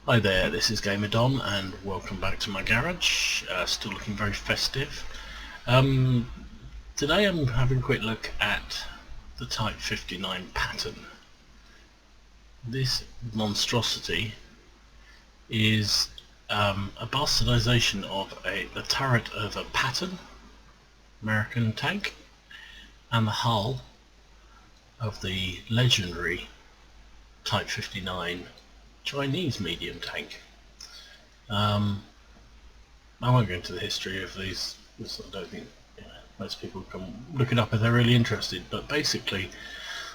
Hi there, this is Gamer Dom and welcome back to my garage. Still looking very festive. Today I'm having a quick look at the Type 59 Patton. This monstrosity is a bastardization of the turret of a Patton American tank and the hull of the legendary Type 59 Chinese medium tank. I won't go into the history of these. I don't think most people can look it up if they're really interested. But basically,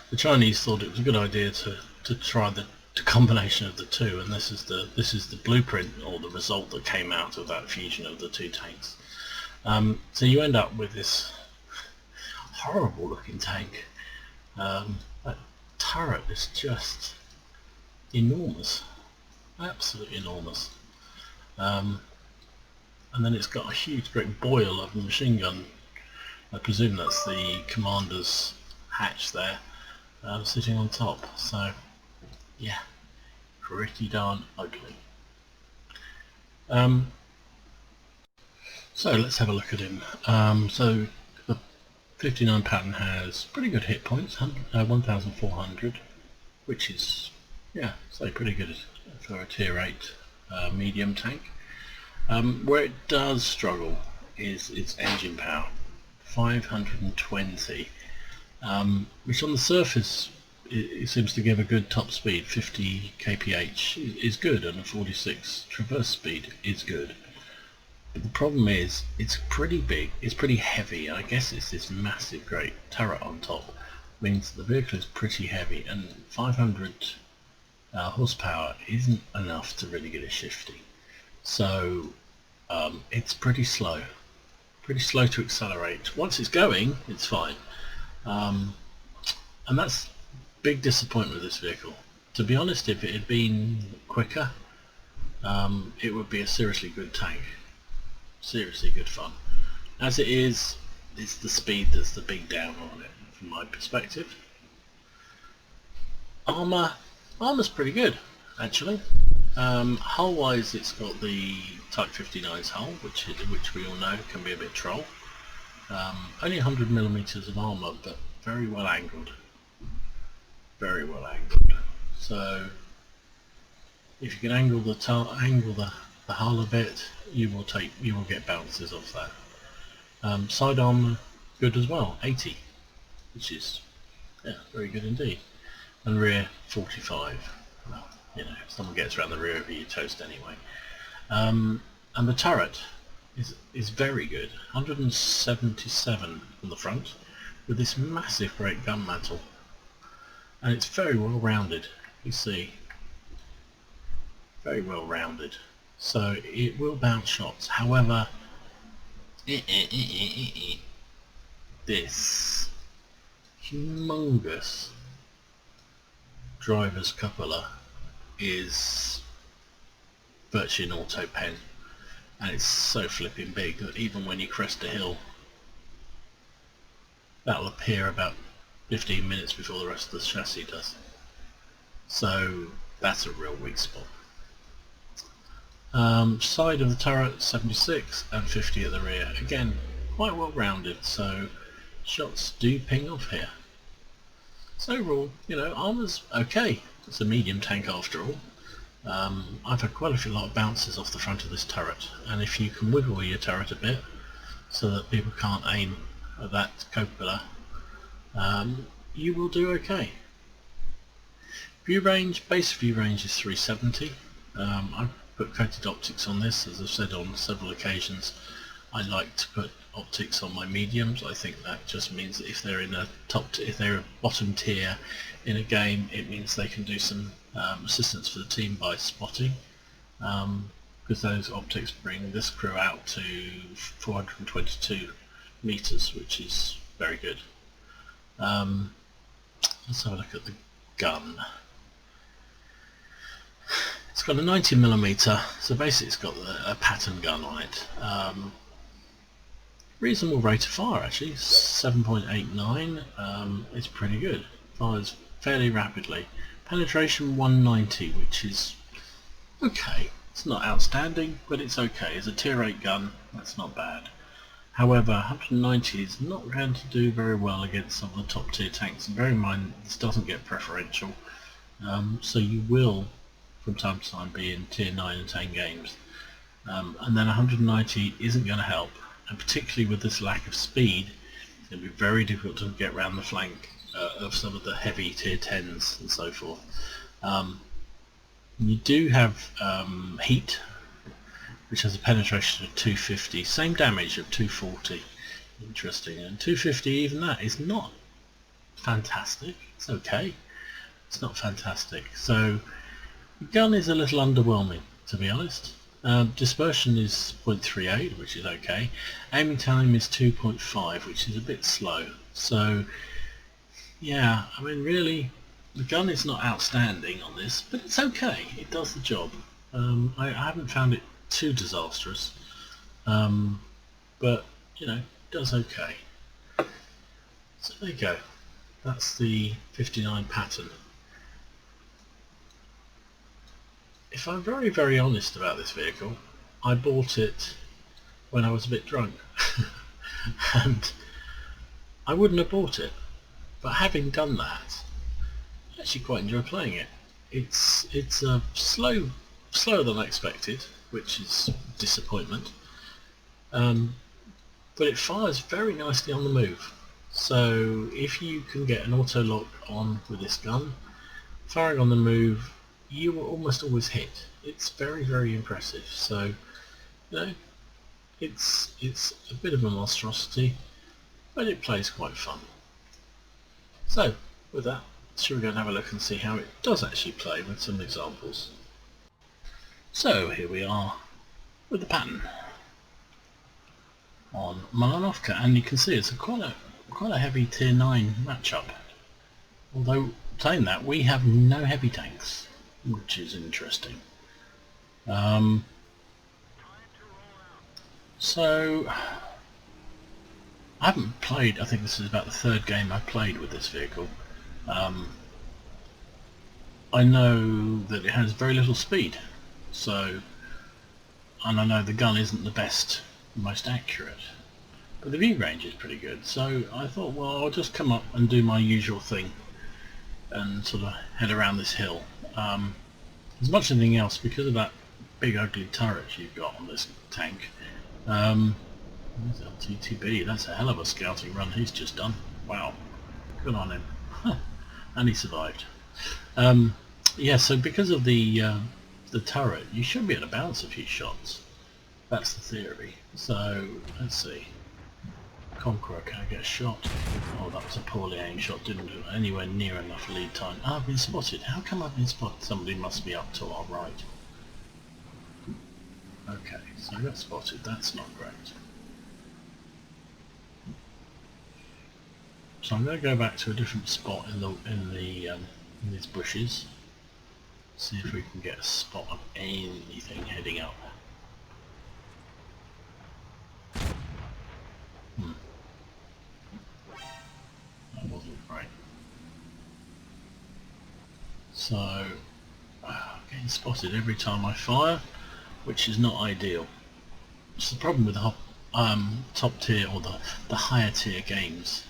the Chinese thought it was a good idea to try the combination of the two, and this is the blueprint or the result that came out of that fusion of the two tanks. So you end up with this horrible looking tank. That turret is just enormous, absolutely enormous, and then it's got a huge great boil of a machine gun. I presume that's the commander's hatch there, sitting on top. So yeah, pretty darn ugly. So let's have a look at him. So the 59 Patton has pretty good hit points, 1,400, which is, yeah, so pretty good for a tier 8 medium tank. Where it does struggle is its engine power, 520, which on the surface it seems to give a good top speed. 50 kph is good, and a 46 traverse speed is good. But the problem is it's pretty big, it's pretty heavy. I guess it's this massive great turret on top means the vehicle is pretty heavy, and 500 horsepower isn't enough to really get it shifty. So it's pretty slow to accelerate. Once it's going, it's fine, and that's big disappointment with this vehicle. To be honest, if it had been quicker, it would be a seriously good tank, seriously good fun. As it is, it's the speed that's the big down on it from my perspective. Armor's pretty good, actually. Hull wise, it's got the Type 59's hull, which we all know can be a bit troll. Only 100mm of armor, but very well angled. Very well angled. So if you can angle the hull a bit, you will get bounces off that. Side armor good as well, 80, which is, yeah, very good indeed. And rear 45. Well, you know, if someone gets around the rear of you, toast anyway. And the turret is very good, 177 on the front, with this massive great gun mantle, and it's very well rounded. You see, very well rounded, so it will bounce shots. However, this humongous driver's cupola is virtually an auto pen, and it's so flipping big that even when you crest a hill, that'll appear about 15 minutes before the rest of the chassis does. So that's a real weak spot. Side of the turret 76 and 50 at the rear, again quite well rounded, so shots do ping off here. So overall, you know, armor's okay. It's a medium tank after all. I've had quite a lot of bounces off the front of this turret, and if you can wiggle your turret a bit so that people can't aim at that cupola, you will do okay. View range, base view range is 370. I've put coated optics on this, as I've said on several occasions. I like to put optics on my mediums. I think that just means that if they're in a if they're a bottom tier in a game, it means they can do some assistance for the team by spotting, because those optics bring this crew out to 422 meters, which is very good. Let's have a look at the gun. It's got a 90mm, so basically it's got a Patton gun on it. Reasonable rate of fire actually, 7.89. It's pretty good. Fires fairly rapidly. Penetration 190, which is okay. It's not outstanding, but it's okay. As a tier 8 gun, that's not bad. However, 190 is not going to do very well against some of the top tier tanks. And bear in mind, this doesn't get preferential, so you will, from time to time, be in tier 9 and 10 games. And then 190 isn't going to help, and particularly with this lack of speed, it'll be very difficult to get around the flank of some of the heavy tier 10s and so forth. You do have heat, which has a penetration of 250, same damage of 240. Interesting. And 250, even that is not fantastic. It's okay. It's not fantastic. So the gun is a little underwhelming, to be honest. Dispersion is 0.38, which is okay. Aiming time is 2.5, which is a bit slow. So yeah, I mean, really, the gun is not outstanding on this, but it's okay. It does the job. I haven't found it too disastrous, but you know, it does okay. So there you go. That's the 59 Patton. If I'm very honest about this vehicle, I bought it when I was a bit drunk and I wouldn't have bought it, but having done that, I actually quite enjoy playing it. It's slower than I expected, which is disappointment, but it fires very nicely on the move. So if you can get an auto lock on with this gun, firing on the move, you will almost always hit. It's very impressive. So, you know, it's a bit of a monstrosity, but it plays quite fun. So with that, shall we go and have a look and see how it does actually play with some examples. So here we are with the Patton on Malanovka, and you can see it's quite a heavy tier 9 matchup. Although saying that, we have no heavy tanks, which is interesting. So I haven't played, I think this is about the third game I've played with this vehicle. I know that it has very little speed, so, and I know the gun isn't the best, most accurate, but the view range is pretty good. So I thought, well, I'll just come up and do my usual thing and sort of head around this hill. As much as anything else, because of that big ugly turret you've got on this tank. There's LTTB, that's a hell of a scouting run he's just done. Wow, good on him. And he survived. Yeah, so because of the turret, you should be able to bounce a few shots. That's the theory. So let's see. Conqueror, can I get a shot? Oh, that was a poorly aimed shot, didn't do anywhere near enough lead time. Ah, I've been spotted. How come I've been spotted? Somebody must be up to our right. Okay, so I got spotted. That's not great. So I'm going to go back to a different spot in these bushes. See if we can get a spot of anything heading up. That wasn't right. So getting spotted every time I fire, which is not ideal. It's the problem with the top tier or the higher tier games.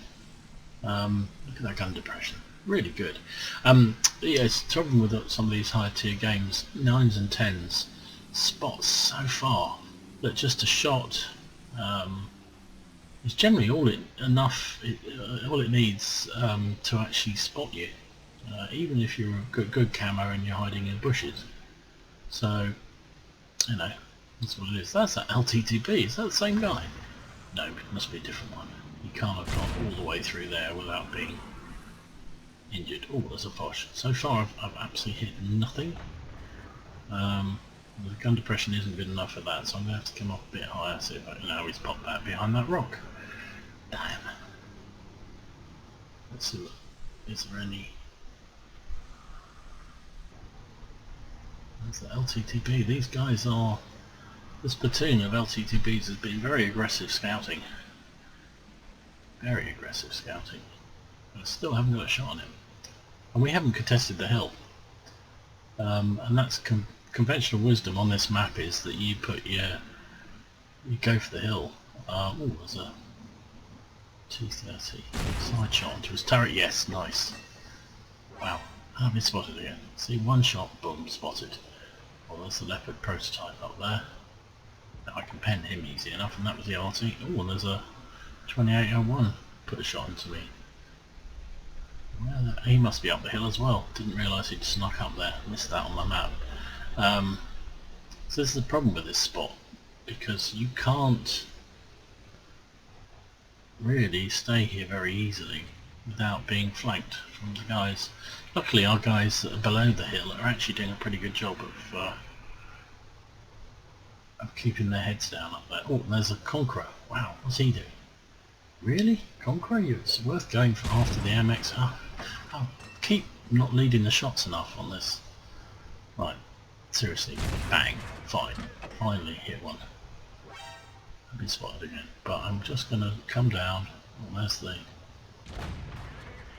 Look at that gun depression, really good. Yeah, it's the problem with some of these higher tier games, 9s and 10s, spots so far that just a shot is generally all it needs to actually spot you, even if you're a good camo and you're hiding in bushes. So, you know, that's what it is. That's that LTTB. Is that the same guy? No, it must be a different one. You can't have gone all the way through there without being injured. Oh, there's a Foch. So far I've absolutely hit nothing. The gun depression isn't good enough for that, so I'm going to have to come up a bit higher, see if I can now he's popped that behind that rock. Damn. Let's see, is there any... There's the LTTB. These guys are... This platoon of LTTBs has been very aggressive scouting. Very aggressive scouting. But I still haven't got a shot on him. And we haven't contested the hill. And that's conventional wisdom on this map is that you go for the hill. Oh, there's a T30 side shot onto his turret. Yes, nice. Wow, I've been spotted again. See, one shot, boom, spotted. Well, there's the Leopard prototype up there. Now I can pen him easy enough, and that was the RT. Oh, and there's a 2801 put a shot into me. Well, he must be up the hill as well. Didn't realise he'd snuck up there. Missed that on my map. So this is the problem with this spot, because you can't really stay here very easily without being flanked from the guys. Luckily our guys that are below the hill are actually doing a pretty good job of keeping their heads down up there. Oh, there's a Conqueror. Wow, what's he doing? Really? Conqueror? It's worth going for after the MX. I keep not leading the shots enough on this. Right, seriously, bang, fine, finally hit one. I've been spotted again, but I'm just going to come down. Oh, there's the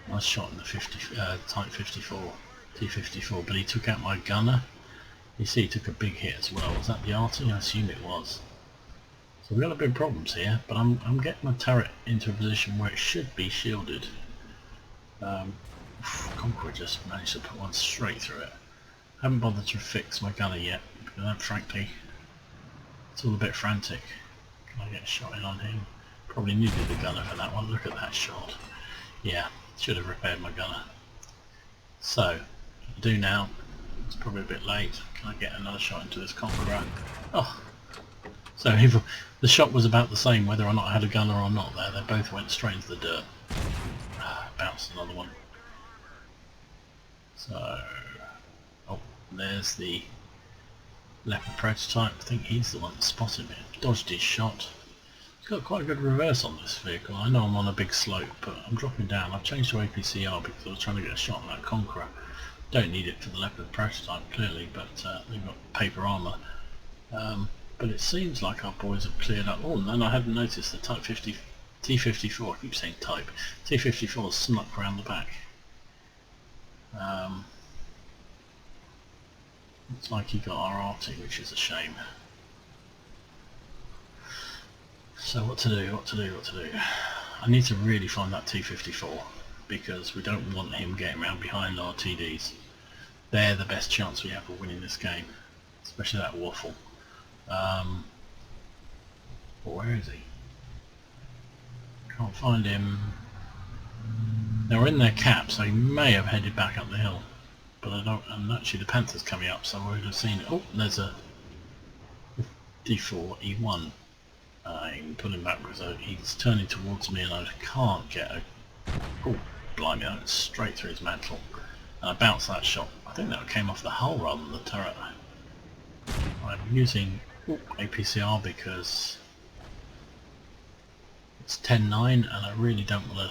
nice shot in the Type 54, T54, but he took out my gunner. You see he took a big hit as well. Was that the RT? I assume it was. So we've got a bit of problems here, but I'm getting my turret into a position where it should be shielded. Conqueror just managed to put one straight through it. I haven't bothered to fix my gunner yet, because frankly it's all a bit frantic. Can I get a shot in on him? Probably needed the gunner for that one. Look at that shot. Yeah, should have repaired my gunner. So, what I do now, it's probably a bit late. Can I get another shot into this Conqueror? Oh! So the shot was about the same whether or not I had a gunner or not there. They both went straight into the dirt. Bounced another one. So, oh, there's the Leopard prototype. I think he's the one that spotted me. Dodged his shot. It's got quite a good reverse on this vehicle. I know I'm on a big slope, but I'm dropping down. I've changed to APCR because I was trying to get a shot on that Conqueror. Don't need it for the Leopard prototype clearly, but they've got paper armour. But it seems like our boys have cleared up. Oh, and I hadn't noticed the Type 50 T54. I keep saying Type. T54 snuck around the back. Looks like he got our RT, which is a shame. So what to do? I need to really find that T54 because we don't want him getting around behind our TDs. They're the best chance we have of winning this game, especially that waffle. Where is he? Can't find him. Now we're in their cap, so he may have headed back up the hill, but I don't. And actually, the Panther's coming up, so we would have seen it. Oh, there's a D4 E1. I can pull him back because he's turning towards me, and I can't get a. Oh, blimey! I went straight through his mantle, and I bounced that shot. I think that came off the hull rather than the turret. I'm using APCR because it's 10-9, and I really don't want to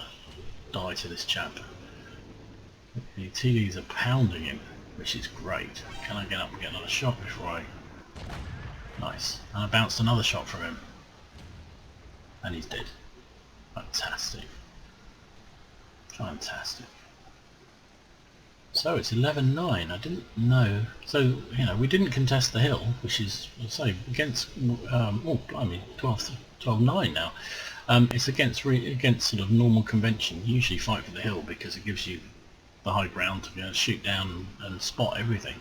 die to this chap. The TDs are pounding him, which is great. Can I get up and get another shot before I... Nice. And I bounced another shot from him. And he's dead. Fantastic. Fantastic. So it's 11-9. I didn't know. So, you know, we didn't contest the hill, which is, let's say, against... oh, blimey, 12-9 now. It's against sort of normal convention. You usually fight for the hill because it gives you the high ground to be able to shoot down and spot everything.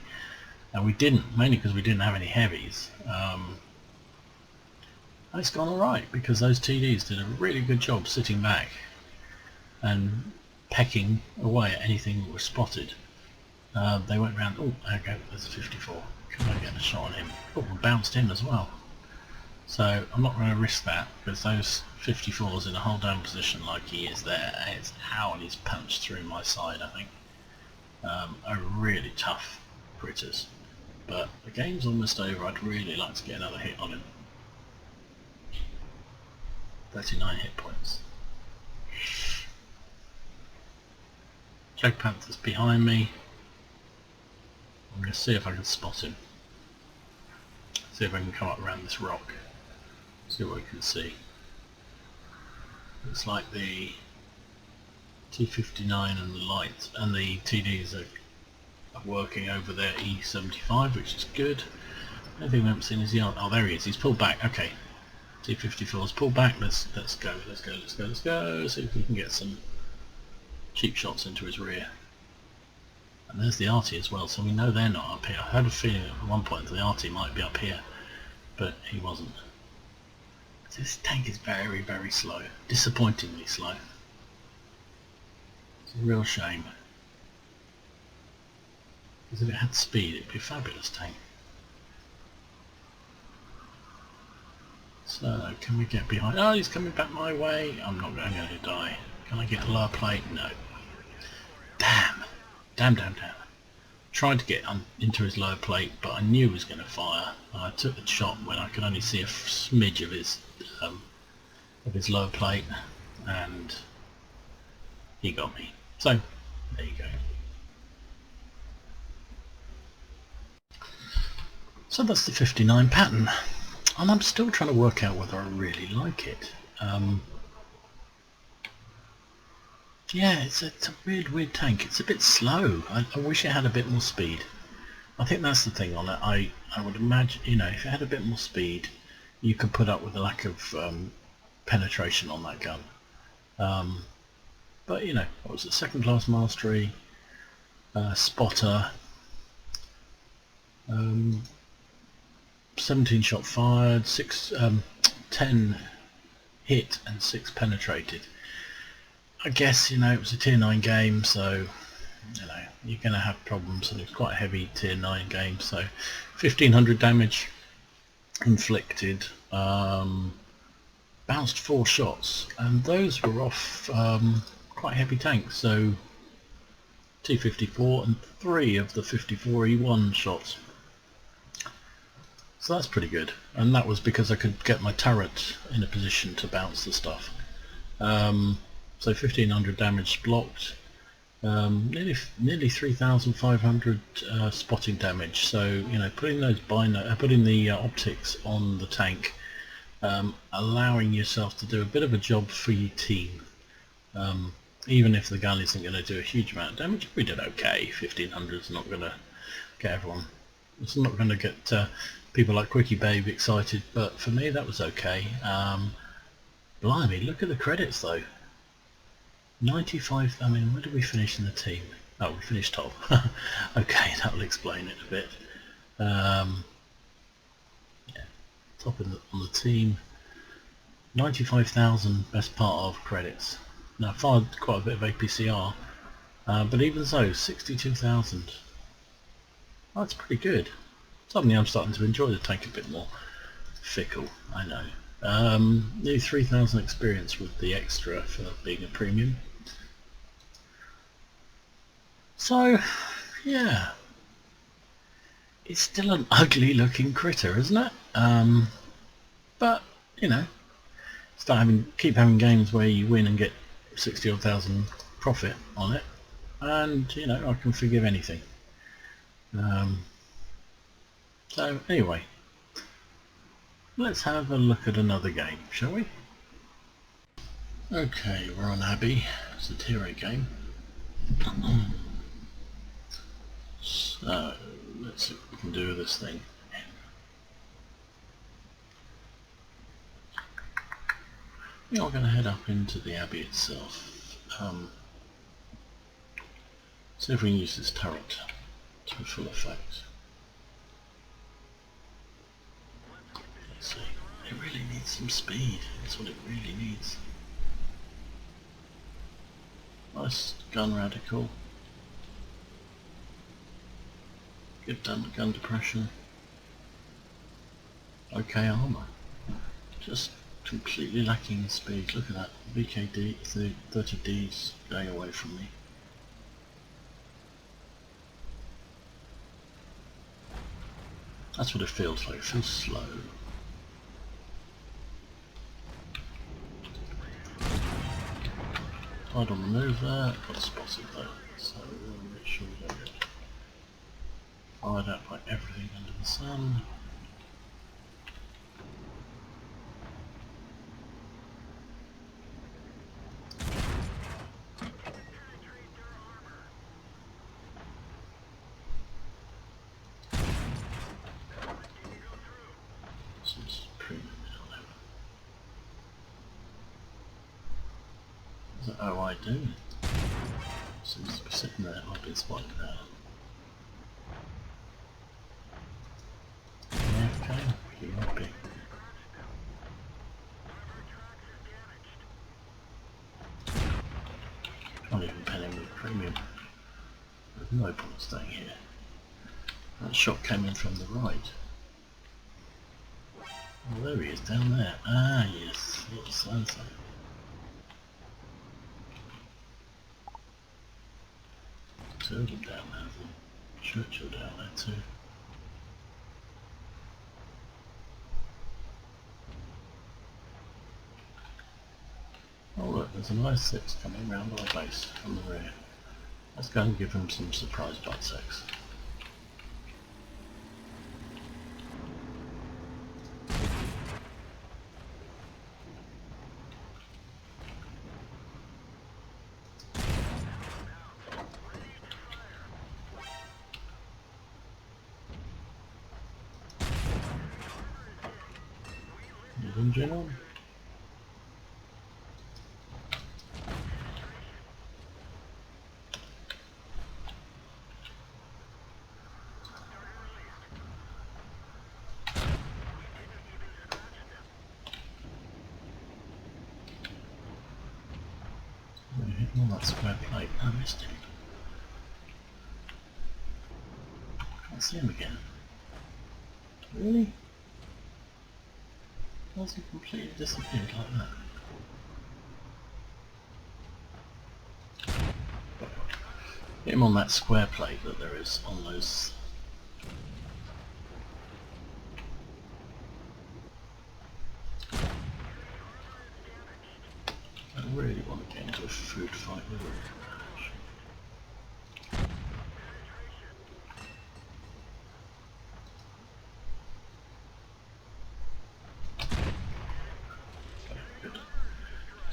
And we didn't, mainly because we didn't have any heavies. It's gone alright because those TDs did a really good job sitting back and pecking away at anything that was spotted. They went round. Oh, okay, there's a 54. Can I get a shot on him? Oh, bounced him as well. So I'm not going to risk that because those 54s in a hold down position like he is there, and it's out and he's punched through my side, I think. Are really tough critters. But the game's almost over. I'd really like to get another hit on him. 39 hit points. Jag Panther's behind me. I'm going to see if I can spot him. See if I can come up around this rock. See what we can see. Looks like the T59 and the lights and the TDs are working over their E75, which is good. The only thing we haven't seen is the oh, there he is. He's pulled back. Okay, T54's pulled back. Let's go. See if we can get some cheap shots into his rear. And there's the arty as well, so we know they're not up here. I had a feeling at one point that the arty might be up here, but he wasn't. This tank is very, very slow. Disappointingly slow. It's a real shame. Because if it had speed, it'd be a fabulous tank. So, can we get behind? Oh, he's coming back my way. I'm going to die. Can I get a lower plate? No. Damn. Damn. Tried to get into his lower plate, but I knew he was going to fire. I took the shot when I could only see a smidge of his lower plate, and he got me. So, there you go. So that's the 59 Patton, and I'm still trying to work out whether I really like it. Yeah, it's a weird tank. It's a bit slow. I wish it had a bit more speed. I think that's the thing on it. I would imagine, you know, if it had a bit more speed, you could put up with the lack of penetration on that gun. But you know, what was it? Second class mastery, spotter, 17 shot fired, 10 hit and 6 penetrated. I guess, you know, it was a tier 9 game, so you know you're going to have problems, and it's quite a heavy tier 9 game. So 1500 damage inflicted, bounced 4 shots, and those were off quite heavy tanks. So T54 and 3 of the 54E1 shots. So that's pretty good, and that was because I could get my turret in a position to bounce the stuff. So 1500 damage blocked, nearly 3,500 spotting damage. So you know, putting the optics on the tank, allowing yourself to do a bit of a job for your team, even if the gun isn't going to do a huge amount of damage. We did okay. 1500 is not going to get everyone. It's not going to get people like Quickie Babe excited, but for me that was okay. Blimey, look at the credits though. 95, I mean, where did we finish in the team? Oh, we finished top. Okay, that will explain it a bit. Yeah, top on the team. 95,000 best part of credits. Now, fired quite a bit of APCR, but even so, 62,000. That's pretty good. Suddenly I'm starting to enjoy the tank a bit more. Fickle, I know. Nearly 3,000 experience with the extra for being a premium. So, yeah, it's still an ugly looking critter, isn't it? But, you know, keep having games where you win and get 60 odd thousand profit on it, and, you know, I can forgive anything. So, anyway, let's have a look at another game, shall we? Okay, we're on Abbey. It's a tier 8 game. So, let's see what we can do with this thing. We are going to head up into the Abbey itself. See if we can use this turret to full effect. Let's see. It really needs some speed. That's what it really needs. Nice gun radical. Good gun depression. Okay armor. Just completely lacking in speed. Look at that. VKD, 30D's going away from me. That's what it feels like. It feels slow. I don't remove that. Got spotted though, so we'll make sure we don't get fired at by everything under the sun. Oh, I do. Seems to be sitting there. I've been spotted there. Okay, he might be. Can't even pen him with premium. There's no point staying here. That shot came in from the right. Oh, there he is, down there. Ah, yes, little so-and-so. Two of them down there, the Churchill down there too. Oh look, there's an I-6 coming round our base from the rear. Let's go and give them some surprise butt sex. Engine on. We're hitting on that square plate. I missed him. Can't see him again. Really? How's he completely disappeared like that? Hit him on that square plate that there is on those. I really want to get into a food fight with him.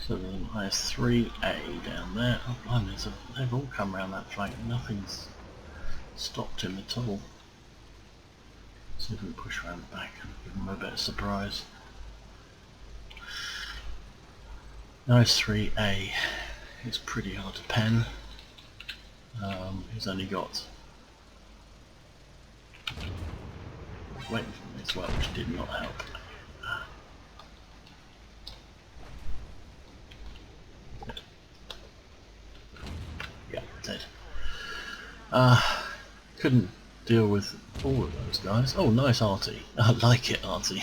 So then I have 3A down there. Oh blimey, they've all come around that flank and nothing's stopped him at all. See if we can push around the back and give him a bit of surprise. Nice 3A. It's pretty hard to pen. He's only got... He's waiting for me as well, which did not help. Yeah, dead. Couldn't deal with all of those guys. Oh, nice arty. I like it, arty.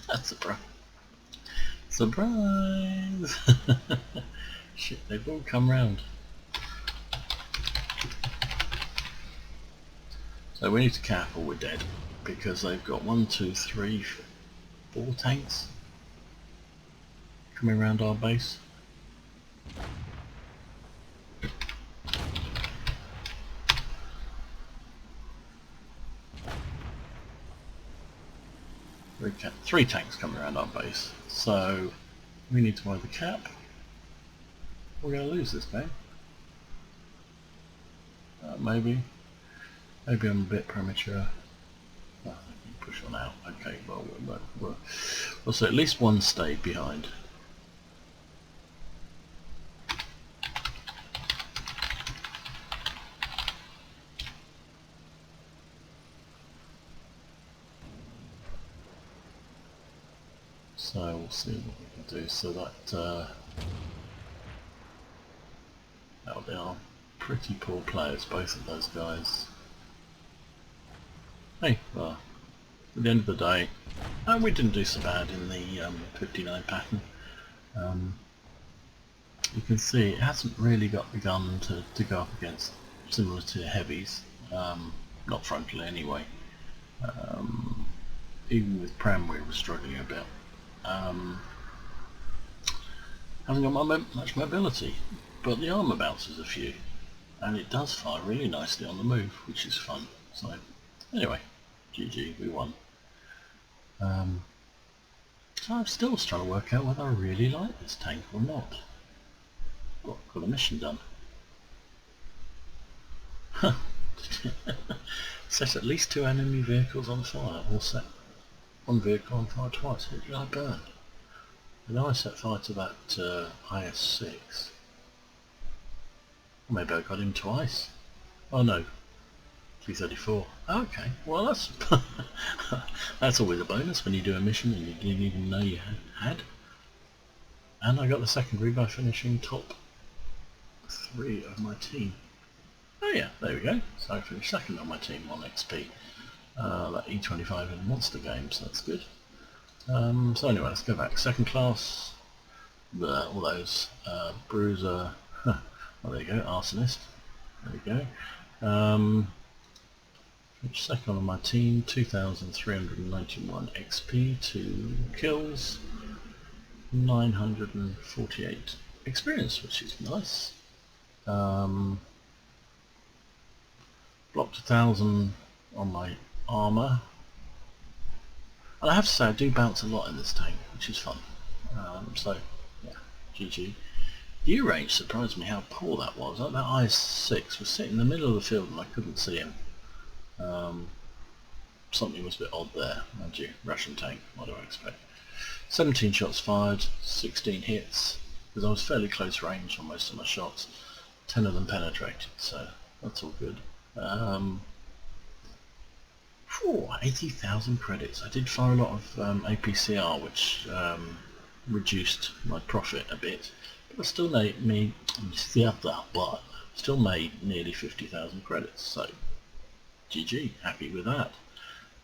That's a surprise! Shit, they've all come round. So we need to cap or we're dead, because they've got 1, 2, 3, 4 tanks coming around our base. Three tanks coming around our base, so we need to either cap. We're going to lose this game. Maybe I'm a bit premature. Oh, I can push on out. Okay, well, well, so at least one stayed behind. So we'll see what we can do. So that they are pretty poor players, both of those guys. Hey, well, at the end of the day, we didn't do so bad in the 59 pattern. You can see it hasn't really got the gun to go up against similar tier heavies, not frontally anyway. Even with Pram we were struggling a bit. Hasn't got much mobility, but the armour bounces a few, and it does fire really nicely on the move, which is fun. So anyway, GG, we won. So I'm still trying to work out whether I really like this tank or not. Got a mission done. Set at least 2 enemy vehicles on fire, or set one vehicle on fire twice. Who did I burn? I know I set fire to that IS-6. Maybe I got him twice. Oh no, 334. Okay, well that's that's always a bonus when you do a mission and you didn't even know you had. And I got the secondary by finishing top 3 of my team. Oh yeah, there we go. So I finished second on my team on XP. That E25 in monster games, that's good. So anyway, let's go back. Second class, all those bruiser. Well, there you go, arsonist. There we go. Which second on my team? 2,391 XP, 2 kills, 948 experience, which is nice. Blocked 1,000 on my armour. And I have to say I do bounce a lot in this tank, which is fun. So yeah, GG. View range surprised me how poor that was. Like that IS-6 was sitting in the middle of the field and I couldn't see him. Something was a bit odd there, mind you. Russian tank, what do I expect? 17 shots fired, 16 hits, because I was fairly close range on most of my shots. 10 of them penetrated, so that's all good. 80,000 credits. I did fire a lot of APCR, which reduced my profit a bit, but I still made nearly 50,000 credits. So GG, happy with that.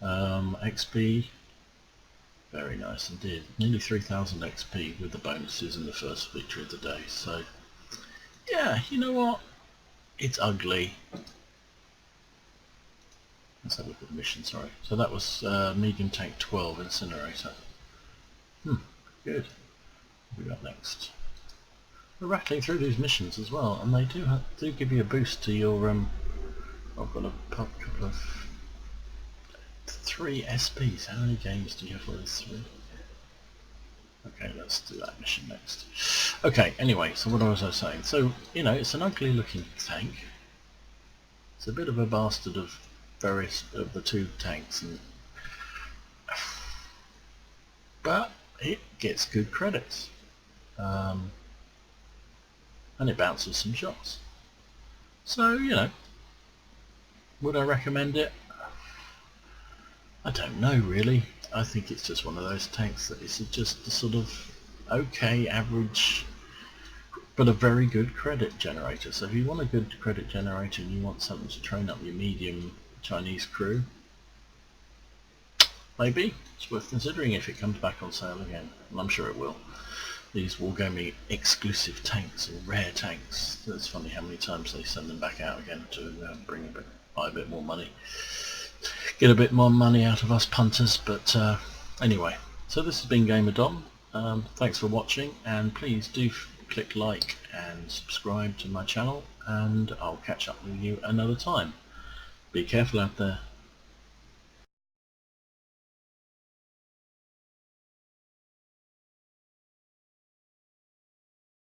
XP, very nice indeed. Nearly 3,000 XP with the bonuses in the first victory of the day. So yeah, you know what? It's ugly. Let's have a look at the mission, sorry. So that was medium tank 12 incinerator. Good. What we got next? We're rattling through these missions as well, and they do give you a boost to your I've got a couple of 3 SPs. How many games do you have for those 3? Okay, let's do that mission next. Okay, anyway, so what was I saying? So, you know, it's an ugly looking tank. It's a bit of a bastard of various of the 2 tanks, but it gets good credits. And it bounces some shots. So, you know, would I recommend it? I don't know really. I think it's just one of those tanks that is just a sort of okay, average, but a very good credit generator. So if you want a good credit generator and you want something to train up your medium Chinese crew, maybe it's worth considering if it comes back on sale again, and I'm sure it will. These Wargaming exclusive tanks and rare tanks, it's funny how many times they send them back out again to buy a bit more money, get a bit more money out of us punters. But anyway, so this has been Gamer Dom. Thanks for watching, and please do click like and subscribe to my channel, and I'll catch up with you another time. Be careful out there.